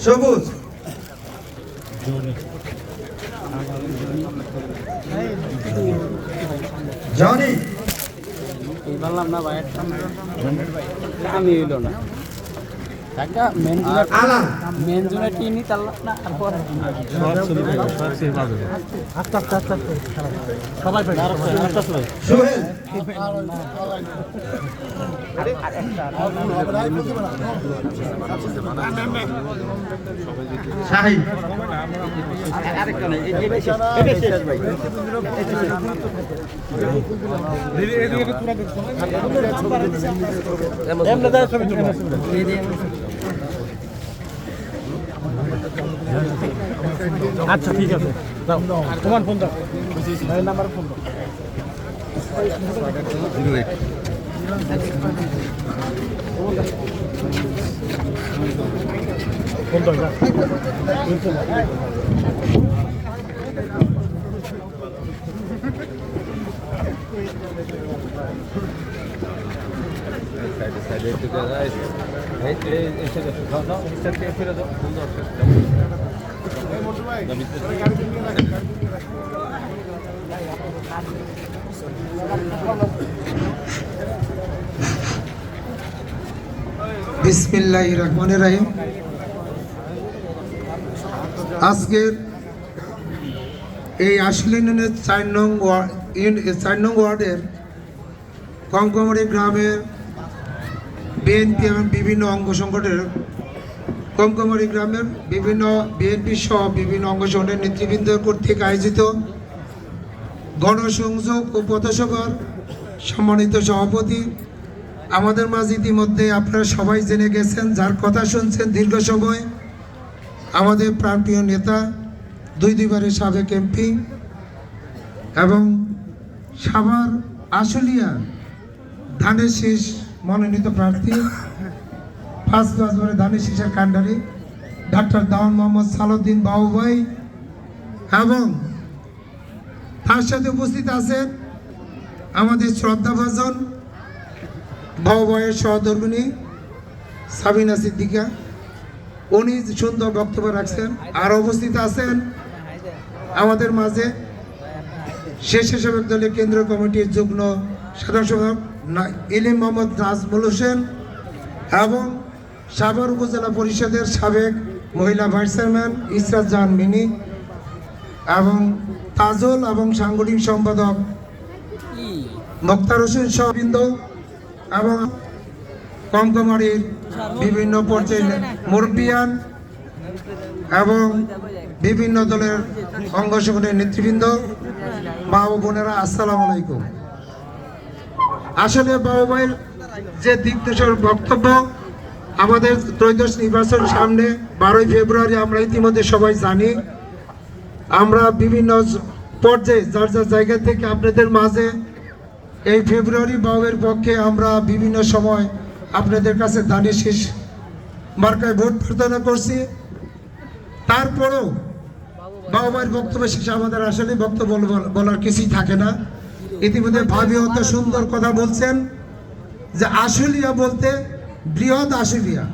সবুজ জনি বললাম না ভাই আমি হইল না টাকা মেন জোনে টিনি তাল্লা না আর পরে আস্তে আস্তে আস্তে সবাই সোহেল শাহিন আরেকটা নাই এই ভাই শেষ ভাই আচ্ছা ঠিক আছে তোমার ফোন দাও নাম্বার ফোন দাও ফোন দাও বিসমিল্লাহির রহমানির রহিম। আজকের এই আশলিনের 4 নং ওয়ার্ডের কমকমারি গ্রামের বিএনপি এবং বিভিন্ন অঙ্গ সংগঠনের কমকমারি গ্রামের বিভিন্ন বিএনপি সহ বিভিন্ন অঙ্গ সংগঠনের নেতৃবৃন্দ কর্তৃক আয়োজিত গণসংযোগ ও পথসভার সম্মানিত সভাপতি আমাদের মাঝে ইতিমধ্যে আপনারা সবাই জেনে গেছেন, যার কথা শুনছেন দীর্ঘ সময় আমাদের প্রাণপ্রিয় নেতা দুইবারের সাবেক এমপি এবং সাভার আশুলিয়া ধানের শীষ মনোনীত প্রার্থী 5 ধানের শীষের কাণ্ডারি ডাক্তার দাওয়ান মোহাম্মদ সালাউদ্দিন বাবু ভাই এবং তার সাথে উপস্থিত আছেন আমাদের শ্রদ্ধাভাজন বাবু ভাইয়ের সহধর্মিণী সাবিনা সিদ্দিকা, উনি সুন্দর বক্তব্য রাখছেন। আর উপস্থিত আছেন আমাদের মাঝে স্বেচ্ছাসেবক দলের কেন্দ্রীয় কমিটির যুগ্ম সাধারণ সম্পাদক ইলিম মোহাম্মদ নাজমুল হোসেন এবং সাভার উপজেলা পরিষদের সাবেক মহিলা ভাইস চেয়ারম্যান ইসরাত জাহান মিনি এবং তাজল এবং সাংগঠনিক সম্পাদক মোক্তার হোসেন সহবৃন্দ এবং কমকমারির বিভিন্ন পর্যায়ের মুরব্বিয়ান এবং বিভিন্ন দলের অঙ্গ সংগঠনের নেতৃবৃন্দ, মা ও বোনেরা, আসসালামু আলাইকুম। আসলে বাবু ভাইয়ের যে দিকদেশের বক্তব্য, আমাদের ত্রয়োদশ নির্বাচন সামনে 12 ফেব্রুয়ারি আমরা ইতিমধ্যে সবাই জানি। আমরা বিভিন্ন পর্যায়ে যার যার জায়গা থেকে আপনাদের মাঝে এই ফেব্রুয়ারি বাবুয়ের পক্ষে আমরা বিভিন্ন সময় আপনাদের কাছে ধানের শীষ মার্কায় ভোট প্রার্থনা করছি। তারপরেও বাবু ভাইয়ের বক্তব্য শেষে আমাদের আসলে বক্তব্য বলার কিছুই থাকে না। ইতিমধ্যে ভাবি অত সুন্দর কথা বলছেন যে আশুলিয়া বলতে বৃহৎ আশুলিয়া।